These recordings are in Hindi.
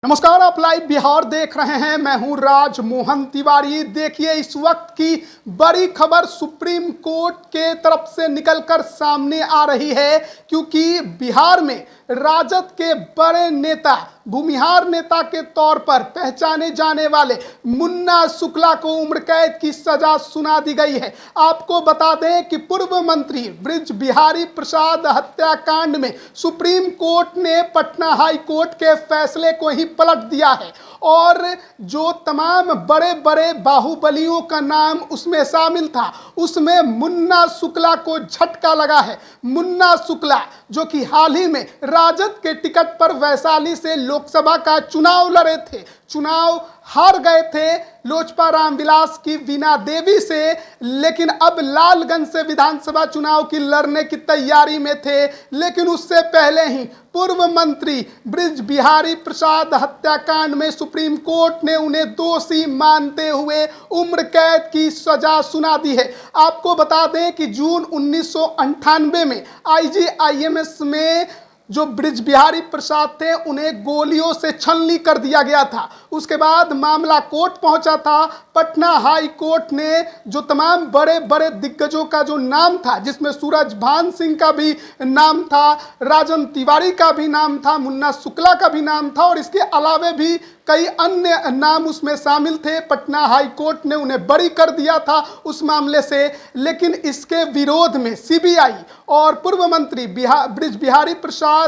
नमस्कार, आप लाइव बिहार देख रहे हैं। मैं हूं राज मोहन तिवारी। देखिए, इस वक्त की बड़ी खबर सुप्रीम कोर्ट के तरफ से निकलकर सामने आ रही है, क्योंकि बिहार में राजद के बड़े नेता, भूमिहार नेता के तौर पर पहचाने जाने वाले मुन्ना शुक्ला को उम्र कैद की सजा सुना दी गई है। आपको बता दें कि पूर्व मंत्री बृज बिहारी प्रसाद हत्याकांड में सुप्रीम कोर्ट ने पटना हाई कोर्ट के फैसले को ही पलट दिया है और जो तमाम बड़े बड़े बाहुबलियों का नाम उसमें शामिल था, उसमें मुन्ना शुक्ला को झटका लगा है। मुन्ना शुक्ला जो कि हाल ही में राजद के टिकट पर वैशाली से लोकसभा का चुनाव लड़े थे, चुनाव हार गए थे लोजपा रामविलास की वीणा देवी से, लेकिन अब लालगंज से विधानसभा चुनाव की लड़ने की तैयारी में थे। लेकिन उससे पहले ही पूर्व मंत्री बृज बिहारी प्रसाद हत्याकांड में सुप्रीम कोर्ट ने उन्हें दोषी मानते हुए उम्र कैद की सजा सुना दी है। आपको बता दें कि जून 1998 में IGIMS में जो बृज बिहारी प्रसाद थे, उन्हें गोलियों से छलनी कर दिया गया था। उसके बाद मामला कोर्ट पहुंचा था। पटना हाई कोर्ट ने जो तमाम बड़े बड़े दिग्गजों का जो नाम था, जिसमें सूरजभान सिंह का भी नाम था, राजन तिवारी का भी नाम था, मुन्ना शुक्ला का भी नाम था और इसके अलावे भी कई अन्य नाम उसमें शामिल थे, पटना हाई कोर्ट ने उन्हें बरी कर दिया था उस मामले से। लेकिन इसके विरोध में CBI और पूर्व मंत्री बृज बिहारी प्रसाद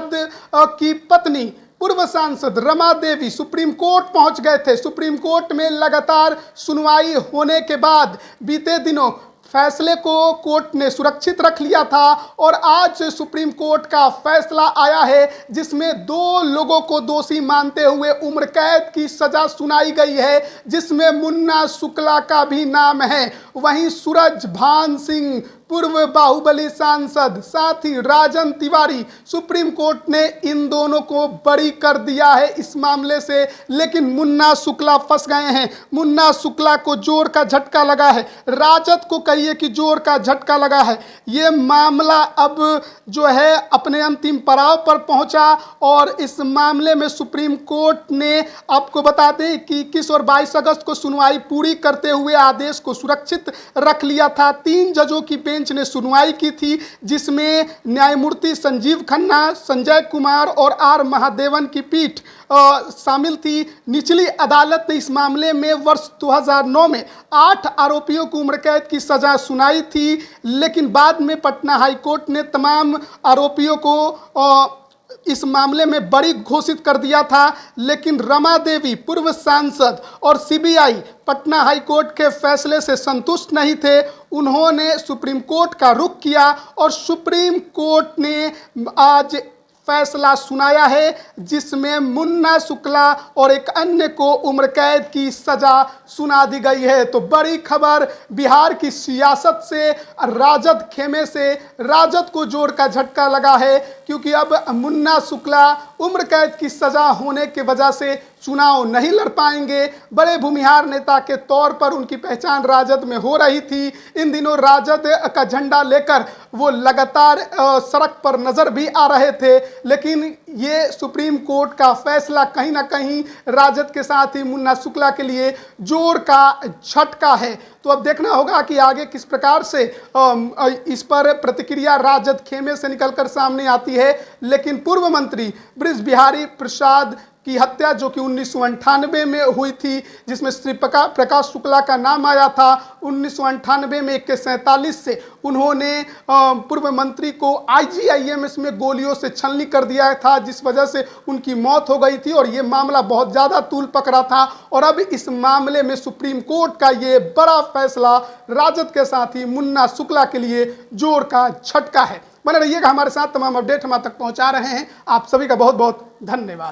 की पत्नी पूर्व सांसद रमा देवी सुप्रीम कोर्ट पहुंच गए थे। सुप्रीम कोर्ट में लगातार सुनवाई होने के बाद बीते दिनों फैसले को कोर्ट ने सुरक्षित रख लिया था और आज सुप्रीम कोर्ट का फैसला आया है, जिसमें 2 लोगों को दोषी मानते हुए उम्र कैद की सजा सुनाई गई है, जिसमें मुन्ना शुक्ला का भी नाम है। वहीं सूरजभान सिंह पूर्व बाहुबली सांसद, साथ ही राजन तिवारी, सुप्रीम कोर्ट ने इन दोनों को बरी कर दिया है इस मामले से। लेकिन मुन्ना शुक्ला फंस गए हैं। मुन्ना शुक्ला को जोर का झटका लगा है, राजद को कहिए कि जोर का झटका लगा है। ये मामला अब जो है अपने अंतिम पड़ाव पर पहुंचा और इस मामले में सुप्रीम कोर्ट ने, आपको बता दें कि 21 और 22 अगस्त को सुनवाई पूरी करते हुए आदेश को सुरक्षित रख लिया था। 3 जजों की बेंच ने सुनवाई की थी, जिसमें न्यायमूर्ति संजीव खन्ना, संजय कुमार और R महादेवन की पीठ शामिल थी। निचली अदालत ने इस मामले में वर्ष 2009 में 8 आरोपियों को उम्र कैद की सजा सुनाई थी, लेकिन बाद में पटना हाई कोर्ट ने तमाम आरोपियों को इस मामले में बरी घोषित कर दिया था। लेकिन रमा देवी पूर्व सांसद और CBI पटना हाई कोर्ट के फैसले से संतुष्ट नहीं थे। उन्होंने सुप्रीम कोर्ट का रुख किया और सुप्रीम कोर्ट ने आज फैसला सुनाया है, जिसमें मुन्ना शुक्ला और एक अन्य को उम्र कैद की सजा सुना दी गई है। तो बड़ी खबर बिहार की सियासत से, राजद खेमे से राजद को जोर का झटका लगा है, क्योंकि अब मुन्ना शुक्ला उम्र कैद की सजा होने के वजह से चुनाव नहीं लड़ पाएंगे। बड़े भूमिहार नेता के तौर पर उनकी पहचान राजद में हो रही थी। इन दिनों राजद का झंडा लेकर वो लगातार सड़क पर नजर भी आ रहे थे। लेकिन ये सुप्रीम कोर्ट का फैसला कहीं ना कहीं राजद के साथ ही मुन्ना शुक्ला के लिए जोर का झटका है। तो अब देखना होगा कि आगे किस प्रकार से इस पर प्रतिक्रिया राजद खेमे से निकलकर सामने आती है। लेकिन पूर्व मंत्री बृज बिहारी प्रसाद की हत्या जो कि 1998 में हुई थी, जिसमें श्री प्रकाश शुक्ला का नाम आया था, 1998 में 41 से उन्होंने पूर्व मंत्री को IGIMS में गोलियों से छलनी कर दिया था, जिस वजह से उनकी मौत हो गई थी और ये मामला बहुत ज़्यादा तूल पकड़ा था। और अब इस मामले में सुप्रीम कोर्ट का ये बड़ा फैसला राजद के साथ ही मुन्ना शुक्ला के लिए जोर का झटका है। बने रहिएगा हमारे साथ, तमाम अपडेट हम आप तक पहुँचा रहे हैं। आप सभी का बहुत बहुत धन्यवाद।